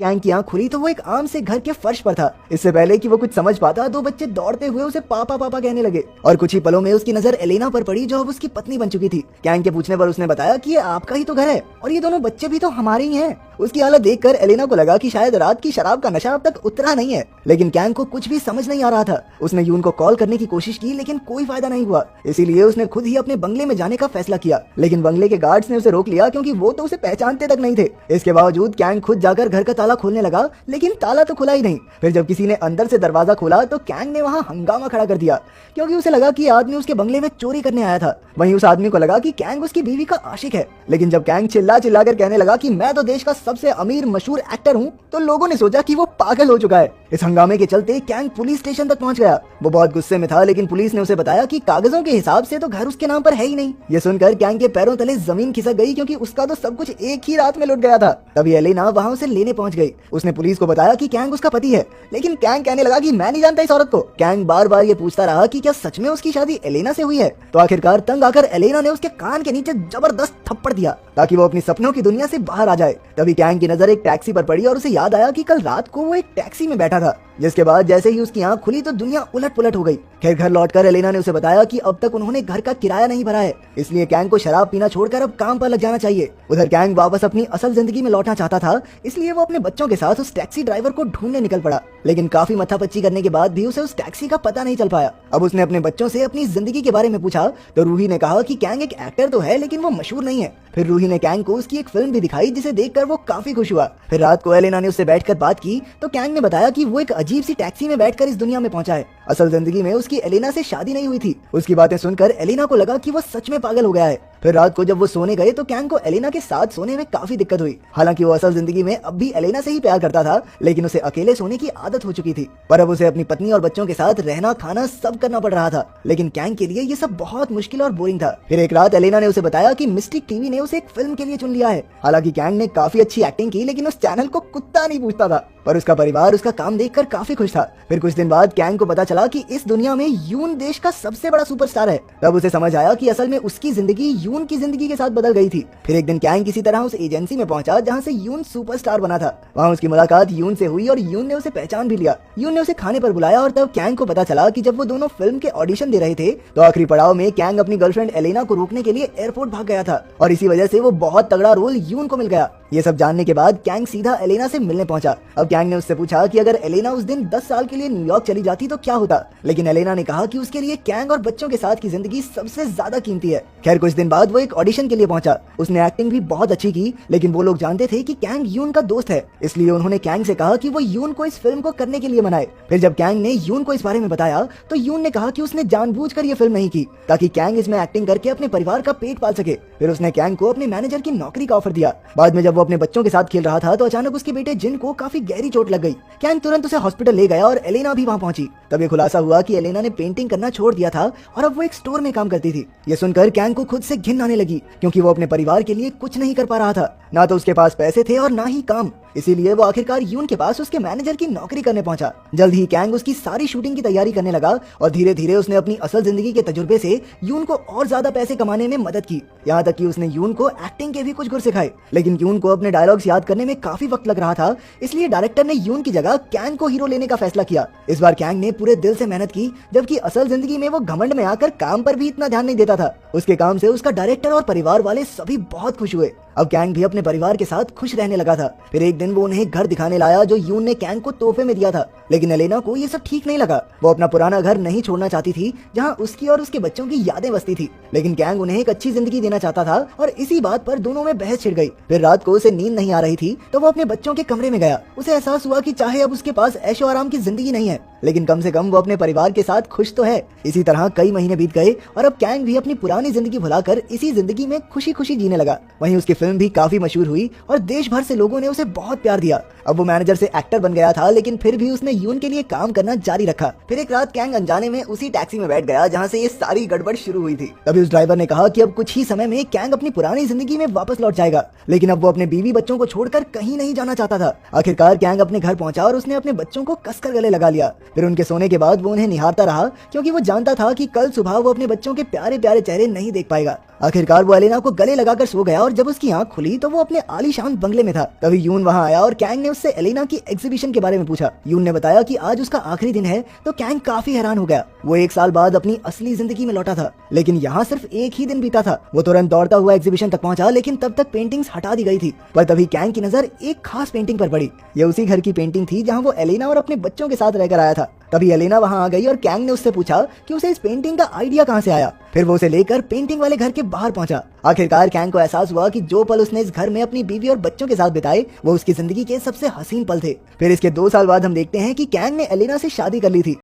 Kang की आंख खुली तो वो एक आम से घर के फर्श पर था। इससे पहले कि वो कुछ समझ पाता, दो बच्चे दौड़ते हुए उसे पापा पापा कहने लगे और कुछ ही पलों में उसकी नजर एलेना पर पड़ी, जो अब उसकी पत्नी बन चुकी थी। कैंग के पूछने पर उसने बताया कि ये आपका ही तो घर है और ये दोनों बच्चे भी तो हमारे ही हैं। उसकी हालत देखकर एलेना को लगा कि शायद रात की शराब का नशा अब तक उतरा नहीं है, लेकिन कैंग को कुछ भी समझ नहीं आ रहा था। उसने यून को कॉल करने की कोशिश की लेकिन कोई फायदा नहीं हुआ। इसीलिए उसने खुद ही अपने बंगले में जाने का फैसला किया, लेकिन बंगले के गार्ड्स ने उसे रोक लिया क्योंकि वो तो उसे पहचानते तक नहीं थे। इसके बावजूद कैंग खुद जाकर घर का ताला खोलने लगा, लेकिन ताला तो खुला ही नहीं। फिर जब किसी ने अंदर से दरवाजा खोला तो कैंग ने वहाँ हंगामा खड़ा कर दिया, क्योंकि उसे लगा कि आदमी उसके बंगले में चोरी करने आया था। वहीं उस आदमी को लगा कि कैंग उसकी बीवी का आशिक है, लेकिन जब कैंग चिल्ला चिल्ला कर कहने लगा कि मैं तो देश का सबसे अमीर मशहूर एक्टर हूँ, तो लोगों ने सोचा कि वो पागल हो चुका है। इस हंगामे के चलते कैंग पुलिस स्टेशन तक पहुंच गया। वो बहुत गुस्से में था, लेकिन पुलिस ने उसे बताया कि कागजों के हिसाब से तो घर उसके नाम पर है ही नहीं। ये सुनकर कैंग के पैरों तले जमीन खिसक गई, क्योंकि उसका तो सब कुछ एक ही रात में लुट गया था। तभी एलेना वहाँ उसे लेने पहुंच गई। उसने पुलिस को बताया कि कैंग उसका पति है, लेकिन कैंग कहने लगा कि मैं नहीं जानता इस औरत को। कैंग बार बार ये पूछता रहा कि क्या सच में उसकी शादी एलेना से हुई है। तो आखिरकार तंग आकर एलेना ने उसके कान के नीचे जबरदस्त थप्पड़ दिया, ताकि वो अपनी सपनों की दुनिया से बाहर आ जाए। तभी कैंग की नजर एक टैक्सी पर पड़ी और उसे याद आया कि कल रात को वो एक टैक्सी में बैठा था, जिसके बाद जैसे ही उसकी आंख खुली तो दुनिया उलट पुलट हो गई। खैर घर लौटकर एलेना ने उसे बताया कि अब तक उन्होंने घर का किराया नहीं भरा है, इसलिए कैंग को शराब पीना छोड़कर अब काम पर लग जाना चाहिए। उधर कैंग वापस अपनी असल जिंदगी में लौटना चाहता था, इसलिए वो अपने बच्चों के साथ उस टैक्सी ड्राइवर को ढूंढने निकल पड़ा, लेकिन काफी मत्थापच्ची करने के बाद भी उसे उस टैक्सी का पता नहीं चल पाया। अब उसने अपने बच्चों से अपनी जिंदगी के बारे में पूछा तो रूही ने कहा कि कैंग एक एक्टर तो है, लेकिन वो मशहूर नहीं है। फिर रूही ने कैंग को उसकी एक फिल्म भी दिखाई, जिसे देखकर वो काफी खुश हुआ। फिर रात को एलेना ने उससे बैठकर बात की तो कैंग ने बताया कि वो एक अजीब सी टैक्सी में बैठकर इस दुनिया में पहुंचा है। असल जिंदगी में उसकी एलेना से शादी नहीं हुई थी। उसकी बातें सुनकर एलेना को लगा कि वो सच में पागल हो गया है। फिर रात को जब वो सोने गए तो कैंग को एलेना के साथ सोने में काफी दिक्कत हुई। हालांकि वो असल जिंदगी में अब भी एलेना से ही प्यार करता था, लेकिन उसे अकेले सोने की आदत हो चुकी थी। पर अब उसे अपनी पत्नी और बच्चों के साथ रहना खाना सब करना पड़ रहा था, लेकिन कैंग के लिए ये सब बहुत मुश्किल और बोरिंग था। फिर एक रात एलेना ने उसे बताया कि मिस्टिक टीवी ने उसे एक फिल्म के लिए चुन लिया है। हालांकि कैंग ने काफी अच्छी एक्टिंग की, लेकिन उस चैनल को कुत्ता नहीं पूछता था, पर उसका परिवार उसका काम देखकर काफी खुश था। फिर कुछ दिन बाद कैंग को पता चला कि इस दुनिया में यून देश का सबसे बड़ा सुपरस्टार है। तब उसे समझ आया कि असल में उसकी जिंदगी यून की जिंदगी के साथ बदल गई थी। फिर एक दिन कैंग किसी तरह उस एजेंसी में पहुंचा जहां से यून सुपरस्टार बना था। वहां उसकी मुलाकात यून से हुई और यून ने उसे पहचान भी लिया। यून ने उसे खाने पर बुलाया और तब कैंग को पता चला कि जब वो दोनों फिल्म के ऑडिशन दे रहे थे तो आखिरी पड़ाव में कैंग अपनी गर्लफ्रेंड एलेना को रोकने के लिए एयरपोर्ट भाग गया था और इसी वजह से वो बहुत तगड़ा रोल यून को मिल गया। ये सब जानने के बाद कैंग सीधा एलेना से मिलने पहुंचा। अब कैंग ने उससे पूछा कि अगर एलेना उस दिन 10 साल के लिए न्यूयॉर्क चली जाती तो क्या होता, लेकिन एलेना ने कहा कि उसके लिए कैंग और बच्चों के साथ की जिंदगी सबसे ज्यादा कीमती है। खैर कुछ दिन बाद वो एक ऑडिशन के लिए पहुंचा। उसने एक्टिंग भी बहुत अच्छी की, लेकिन वो लोग जानते थे कि कैंग यून का दोस्त है, इसलिए उन्होंने कैंग से कहा कि वो यून को इस फिल्म को करने के लिए मनाए। फिर जब कैंग ने यून को इस बारे में बताया तो यून ने कहा कि उसने जानबूझकर ये फिल्म नहीं की ताकि कैंग इसमें एक्टिंग करके अपने परिवार का पेट पाल सके। फिर उसने कैंग को अपने मैनेजर की नौकरी का ऑफर दिया। बाद में जब वो अपने बच्चों के साथ खेल रहा था तो अचानक उसके बेटे जिन को काफी गहरी चोट लग गई। कैंग तुरंत उसे हॉस्पिटल ले गया और एलेना भी वहां पहुंची। तब ये खुलासा हुआ कि एलेना ने पेंटिंग करना छोड़ दिया था और अब वो एक स्टोर में काम करती थी। ये सुनकर कैंग को खुद से घिन आने लगी, क्योंकि वो अपने परिवार के लिए कुछ नहीं कर पा रहा था। ना तो उसके पास पैसे थे और ना ही काम। इसीलिए वो आखिरकार यून के पास उसके मैनेजर की नौकरी करने पहुंचा। जल्द ही कैंग उसकी सारी शूटिंग की तैयारी करने लगा और धीरे धीरे उसने अपनी असल जिंदगी के तजुर्बे से यून को और ज्यादा पैसे कमाने में मदद की। यहाँ तक कि उसने यून को एक्टिंग के भी कुछ गुर सिखाए। लेकिन यून को अपने डायलॉग्स याद करने में काफी वक्त लग रहा था, इसलिए डायरेक्टर ने यून की जगह कैंग को हीरो लेने का फैसला किया। इस बार कैंग ने पूरे दिल से मेहनत की, जबकि असल जिंदगी में वो घमंड में आकर काम पर भी इतना ध्यान नहीं देता था। उसके काम से उसका डायरेक्टर और परिवार वाले सभी बहुत खुश हुए। अब कैंग भी अपने परिवार के साथ खुश रहने लगा था। फिर एक दिन वो उन्हें घर दिखाने लाया जो यून ने कैंग को तोहफे में दिया था, लेकिन एलेना को ये सब ठीक नहीं लगा। वो अपना पुराना घर नहीं छोड़ना चाहती थी जहाँ उसकी और उसके बच्चों की यादें बसती थी, लेकिन कैंग उन्हें एक अच्छी जिंदगी देना चाहता था और इसी बात पर दोनों में बहस छिड़ गई। फिर रात को उसे नींद नहीं आ रही थी तो वो अपने बच्चों के कमरे में गया। उसे एहसास हुआ कि चाहे अब उसके पास ऐशो आराम की जिंदगी नहीं है, लेकिन कम से कम वो अपने परिवार के साथ खुश तो है। इसी तरह कई महीने बीत गए और अब कैंग भी अपनी पुरानी जिंदगी भुलाकर इसी जिंदगी में खुशी खुशी जीने लगा। वहीं उसकी फिल्म भी काफी मशहूर हुई और देश भर से लोगों ने उसे बहुत प्यार दिया। अब वो मैनेजर से एक्टर बन गया था, लेकिन फिर भी उसने यून के लिए काम करना जारी रखा। फिर एक रात कैंग अनजाने में उसी टैक्सी में बैठ गया जहाँ से ये सारी गड़बड़ शुरू हुई थी। तभी उस ड्राइवर ने कहा कि अब कुछ ही समय में कैंग अपनी पुरानी जिंदगी में वापस लौट जाएगा, लेकिन अब वो अपने बीवी बच्चों को छोड़कर कहीं नहीं जाना चाहता था। आखिरकार कैंग अपने घर पहुंचा और उसने अपने बच्चों को कसकर गले लगा लिया। फिर उनके सोने के बाद वो उन्हें निहारता रहा, क्योंकि वो जानता था कि कल सुबह वो अपने बच्चों के प्यारे प्यारे चेहरे नहीं देख पाएगा। आखिरकार वो एलेना को गले लगाकर सो गया और जब उसकी आंख खुली तो वो अपने आलीशान बंगले में था। तभी यून वहां आया और कैंग ने उससे एलेना की एग्जीबिशन के बारे में पूछा। यून ने बताया कि आज उसका आखिरी दिन है तो कैंग काफी हैरान हो गया। वो 1 साल बाद अपनी असली जिंदगी में लौटा था, लेकिन यहाँ सिर्फ एक ही दिन बीता था। वो तुरंत दौड़ता हुआ एग्जीबिशन तक पहुंचा, लेकिन तब तक पेंटिंग्स हटा दी गई थी। पर तभी कैंग की नजर एक खास पेंटिंग पर पड़ी। ये उसी घर की पेंटिंग थी जहाँ वो एलेना और अपने बच्चों के साथ रहकर आया था। तभी एलेना वहां आ गई और कैंग ने उससे पूछा कि उसे इस पेंटिंग का आइडिया कहां से आया। फिर वो उसे लेकर पेंटिंग वाले घर के बाहर पहुंचा। आखिरकार कैंग को एहसास हुआ कि जो पल उसने इस घर में अपनी बीवी और बच्चों के साथ बिताए वो उसकी जिंदगी के सबसे हसीन पल थे। फिर इसके 2 साल बाद हम देखते हैं कि कैंग ने एलेना से शादी कर ली थी।